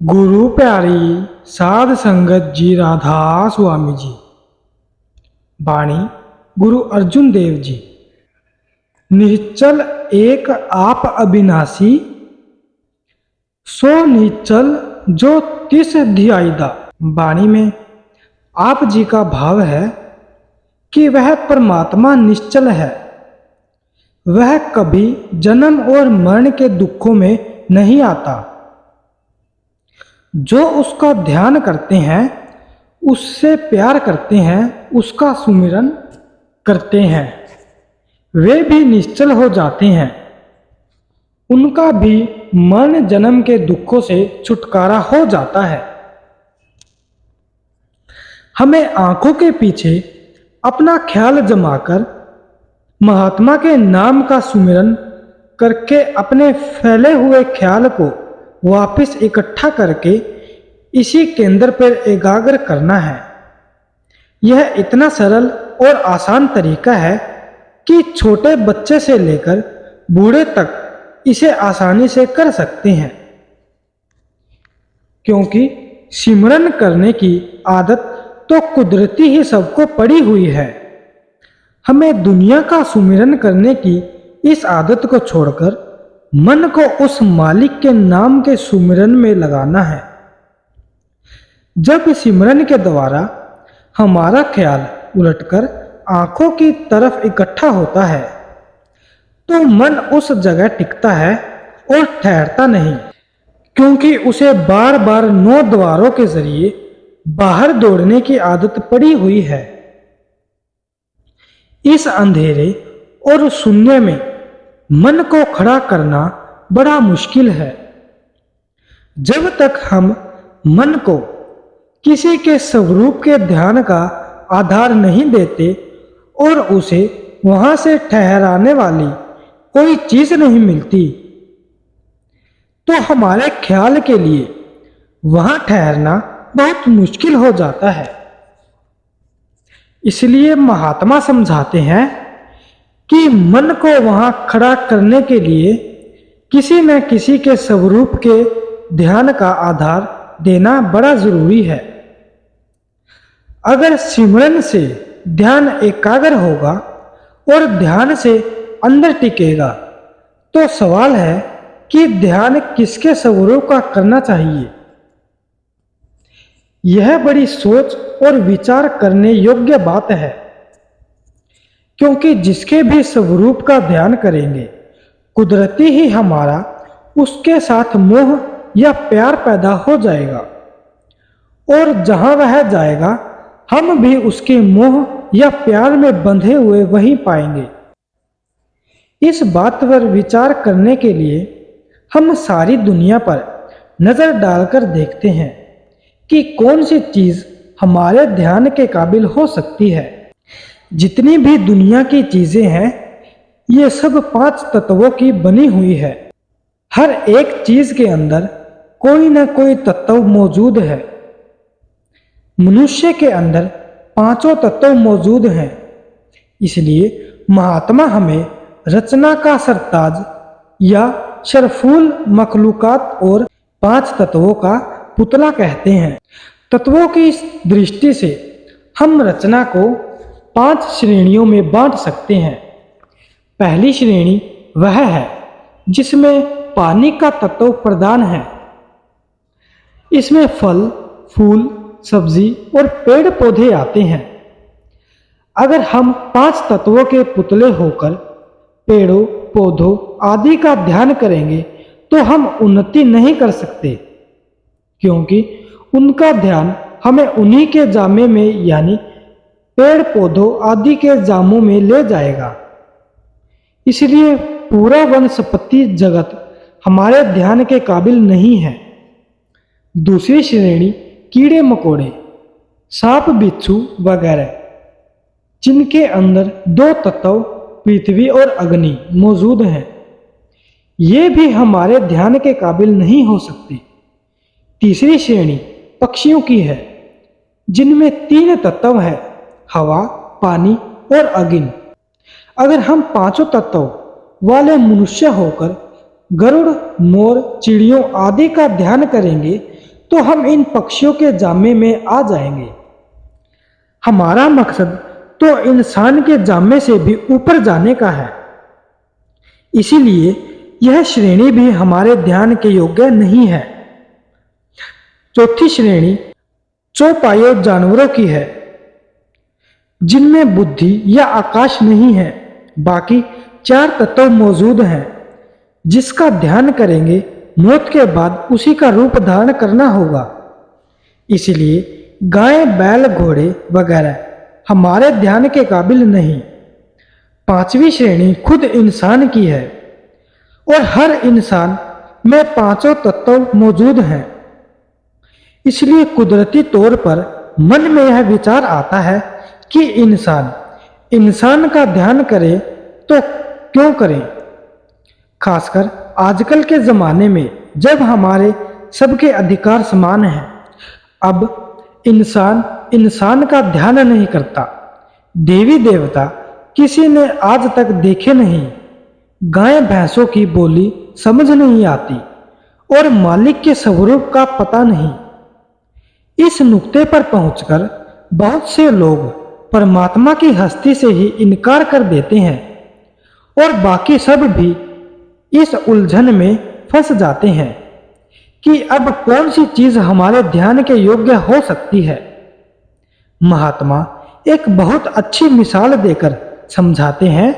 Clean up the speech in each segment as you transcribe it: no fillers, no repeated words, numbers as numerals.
गुरु प्यारी साध संगत जी राधा स्वामी जी। वाणी गुरु अर्जुन देव जी। निश्चल एक आप अविनाशी, सो निश्चल जो तिस ध्यायदा। वाणी में आप जी का भाव है कि वह परमात्मा निश्चल है, वह कभी जन्म और मरण के दुखों में नहीं आता। जो उसका ध्यान करते हैं, उससे प्यार करते हैं, उसका सुमिरन करते हैं, वे भी निश्चल हो जाते हैं। उनका भी मरण जन्म के दुखों से छुटकारा हो जाता है। हमें आंखों के पीछे अपना ख्याल जमाकर महात्मा के नाम का सुमिरन करके अपने फैले हुए ख्याल को वापस इकट्ठा करके इसी केंद्र पर एकाग्र करना है। यह इतना सरल और आसान तरीका है कि छोटे बच्चे से लेकर बूढ़े तक इसे आसानी से कर सकते हैं, क्योंकि सिमरन करने की आदत तो कुदरती ही सबको पड़ी हुई है। हमें दुनिया का सुमिरन करने की इस आदत को छोड़कर मन को उस मालिक के नाम के सुमिरन में लगाना है। जब सिमरन के द्वारा हमारा ख्याल उलटकर आंखों की तरफ इकट्ठा होता है, तो मन उस जगह टिकता है और ठहरता नहीं, क्योंकि उसे बार बार 9 द्वारों के जरिए बाहर दौड़ने की आदत पड़ी हुई है। इस अंधेरे और शून्य में मन को खड़ा करना बड़ा मुश्किल है। जब तक हम मन को किसी के स्वरूप के ध्यान का आधार नहीं देते और उसे वहां से ठहराने वाली कोई चीज नहीं मिलती, तो हमारे ख्याल के लिए वहां ठहरना बहुत मुश्किल हो जाता है। इसलिए महात्मा समझाते हैं कि मन को वहां खड़ा करने के लिए किसी न किसी के स्वरूप के ध्यान का आधार देना बड़ा जरूरी है। अगर सिमरन से ध्यान एकाग्र होगा और ध्यान से अंदर टिकेगा, तो सवाल है कि ध्यान किसके स्वरूप का करना चाहिए। यह बड़ी सोच और विचार करने योग्य बात है, क्योंकि जिसके भी स्वरूप का ध्यान करेंगे, कुदरती ही हमारा उसके साथ मोह या प्यार पैदा हो जाएगा, और जहां वह जाएगा हम भी उसके मोह या प्यार में बंधे हुए वहीं पाएंगे। इस बात पर विचार करने के लिए हम सारी दुनिया पर नजर डालकर देखते हैं कि कौन सी चीज हमारे ध्यान के काबिल हो सकती है। जितनी भी दुनिया की चीजें हैं, ये सब 5 तत्वों की बनी हुई है। हर एक चीज के अंदर कोई ना कोई तत्व मौजूद है। मनुष्य के अंदर 5 तत्व मौजूद हैं। इसलिए महात्मा हमें रचना का सरताज या शरफुल मखलूकात और 5 तत्वों का पुतला कहते हैं। तत्वों की दृष्टि से हम रचना को 5 श्रेणियों में बांट सकते हैं। पहली श्रेणी वह है जिसमें पानी का तत्व प्रधान है। इसमें फल, फूल, सब्जी और पेड़ पौधे आते हैं। अगर हम 5 तत्वों के पुतले होकर पेड़ों, पौधों आदि का ध्यान करेंगे, तो हम उन्नति नहीं कर सकते, क्योंकि उनका ध्यान हमें उन्हीं के जामे में यानी पेड़ पौधों आदि के जामों में ले जाएगा। इसलिए पूरा वनस्पति जगत हमारे ध्यान के काबिल नहीं है। दूसरी श्रेणी कीड़े मकोड़े, सांप, बिच्छू वगैरह, जिनके अंदर 2 तत्व पृथ्वी और अग्नि मौजूद हैं, ये भी हमारे ध्यान के काबिल नहीं हो सकते। तीसरी श्रेणी पक्षियों की है, जिनमें 3 तत्व है, हवा, पानी और अग्नि। अगर हम 5 तत्व वाले मनुष्य होकर गरुड़, मोर, चिड़ियों आदि का ध्यान करेंगे, तो हम इन पक्षियों के जामे में आ जाएंगे। हमारा मकसद तो इंसान के जामे से भी ऊपर जाने का है, इसीलिए यह श्रेणी भी हमारे ध्यान के योग्य नहीं है। चौथी श्रेणी चौपाई जानवरों की है, जिनमें बुद्धि या आकाश नहीं है। बाकी 4 तत्व मौजूद हैं, जिसका ध्यान करेंगे मौत के बाद उसी का रूप धारण करना होगा। इसलिए गाय, बैल, घोड़े वगैरह हमारे ध्यान के काबिल नहीं। 5वीं श्रेणी खुद इंसान की है और हर इंसान में 5 तत्व मौजूद हैं। इसलिए कुदरती तौर पर मन में यह विचार आता है कि इंसान का ध्यान करे तो क्यों करें। खासकर आजकल के ज़माने में जब हमारे सबके अधिकार समान हैं, अब इंसान का ध्यान नहीं करता। देवी देवता किसी ने आज तक देखे नहीं, गाय भैंसों की बोली समझ नहीं आती और मालिक के स्वरूप का पता नहीं। इस नुक्ते पर पहुंचकर बहुत से लोग परमात्मा की हस्ती से ही इनकार कर देते हैं और बाकी सब भी इस उलझन में फंस जाते हैं कि अब कौन सी चीज हमारे ध्यान के योग्य हो सकती है। महात्मा एक बहुत अच्छी मिसाल देकर समझाते हैं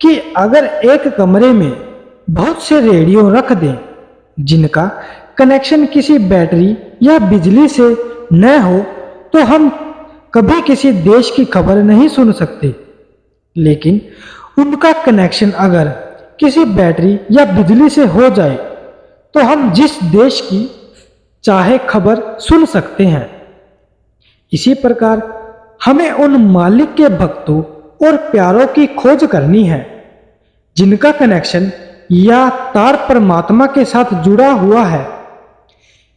कि अगर एक कमरे में बहुत से रेडियो रख दें जिनका कनेक्शन किसी बैटरी या बिजली से न हो, तो हम कभी किसी देश की खबर नहीं सुन सकते। लेकिन उनका कनेक्शन अगर किसी बैटरी या बिजली से हो जाए तो हम जिस देश की चाहे खबर सुन सकते हैं। इसी प्रकार हमें उन मालिक के भक्तों और प्यारों की खोज करनी है जिनका कनेक्शन या तार परमात्मा के साथ जुड़ा हुआ है।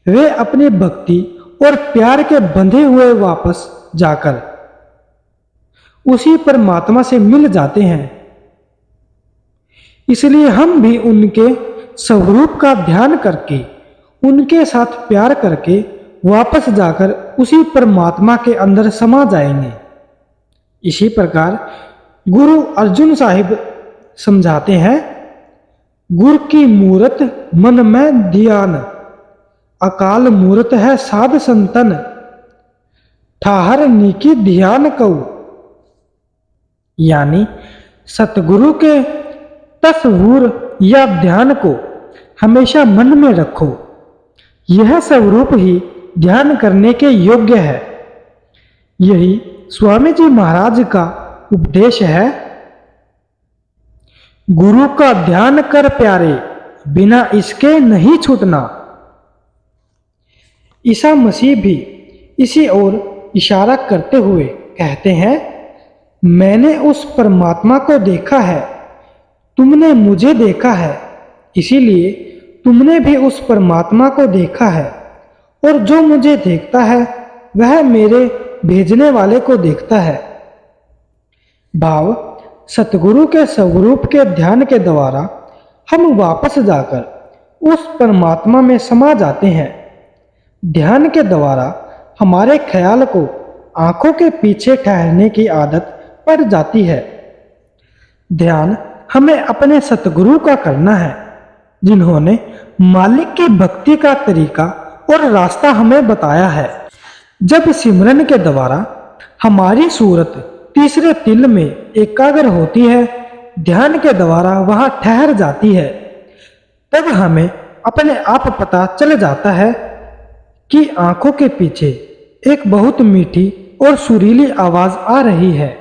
वे अपनी भक्ति और प्यार के बंधे हुए वापस जाकर उसी परमात्मा से मिल जाते हैं। इसलिए हम भी उनके स्वरूप का ध्यान करके उनके साथ प्यार करके वापस जाकर उसी परमात्मा के अंदर समा जाएंगे। इसी प्रकार गुरु अर्जुन साहिब समझाते हैं, गुर की मूरत मन में ध्यान, अकाल मूरत है साध संतन, ठाहर नीकी ध्यान कऊ। यानी सतगुरु के तस्वूर या ध्यान को हमेशा मन में रखो, यह स्वरूप ही ध्यान करने के योग्य है। यही स्वामी जी महाराज का उपदेश है, गुरु का ध्यान कर प्यारे, बिना इसके नहीं छूटना। ईसा मसीह भी इसी ओर इशारा करते हुए कहते हैं, मैंने उस परमात्मा को देखा है, तुमने मुझे देखा है, इसीलिए तुमने भी उस परमात्मा को देखा है, और जो मुझे देखता है वह मेरे भेजने वाले को देखता है। भाव सतगुरु के स्वरूप के ध्यान के द्वारा हम वापस जाकर उस परमात्मा में समा जाते हैं। ध्यान के द्वारा हमारे ख्याल को आंखों के पीछे ठहरने की आदत पड़ जाती है। ध्यान हमें अपने सतगुरु का करना है, जिन्होंने मालिक की भक्ति का तरीका और रास्ता हमें बताया है। जब सिमरन के द्वारा हमारी सूरत तीसरे तिल में एकाग्र होती है, ध्यान के द्वारा वहां ठहर जाती है, तब हमें अपने आप पता चल जाता है कि आंखों के पीछे एक बहुत मीठी और सुरीली आवाज आ रही है।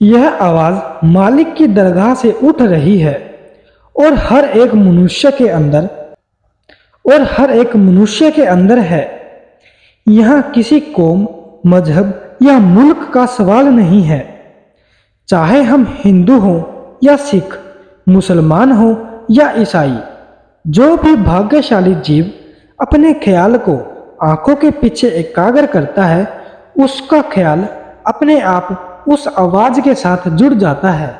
यह आवाज मालिक की दरगाह से उठ रही है और हर एक मनुष्य के अंदर है। यहाँ किसी कौम, मजहब या मुल्क का सवाल नहीं है। चाहे हम हिंदू हों या सिख, मुसलमान हों या ईसाई, जो भी भाग्यशाली जीव अपने ख्याल को आंखों के पीछे एकाग्र करता है, उसका ख्याल अपने आप उस आवाज के साथ जुड़ जाता है।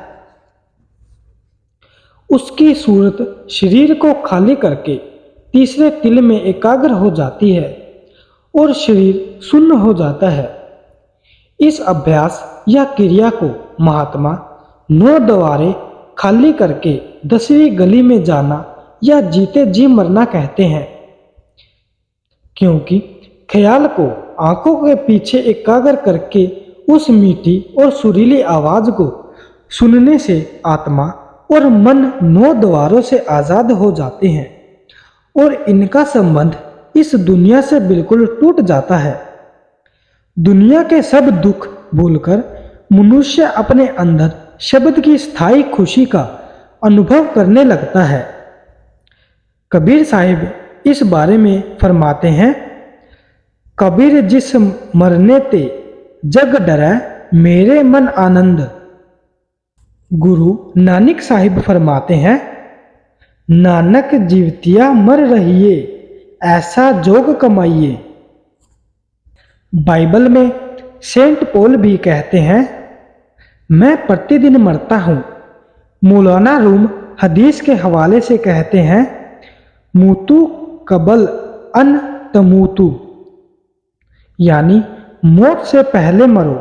उसकी सूरत शरीर को खाली करके तीसरे तिल में एकाग्र हो जाती है और शरीर शून्य हो जाता है। इस अभ्यास या क्रिया को महात्मा 9 द्वारे खाली करके 10वीं गली में जाना या जीते जी मरना कहते हैं, क्योंकि ख्याल को आंखों के पीछे एकाग्र करके उस मीठी और सुरीली आवाज को सुनने से आत्मा और मन 9 द्वारों से आजाद हो जाते हैं और इनका संबंध इस दुनिया से बिल्कुल टूट जाता है। दुनिया के सब दुख भूलकर मनुष्य अपने अंदर शब्द की स्थायी खुशी का अनुभव करने लगता है। कबीर साहिब इस बारे में फरमाते हैं, कबीर जिस मरने ते जग डरै मेरे मन आनंद। गुरु नानक साहिब फरमाते हैं, नानक जीवतिया मर रहिए ऐसा जोग कमाइए। बाइबल में सेंट पॉल भी कहते हैं, मैं प्रतिदिन मरता हूँ। मौलाना रूम हदीस के हवाले से कहते हैं, मूतू कबल अन तमूतू, यानी मौत से पहले मरो।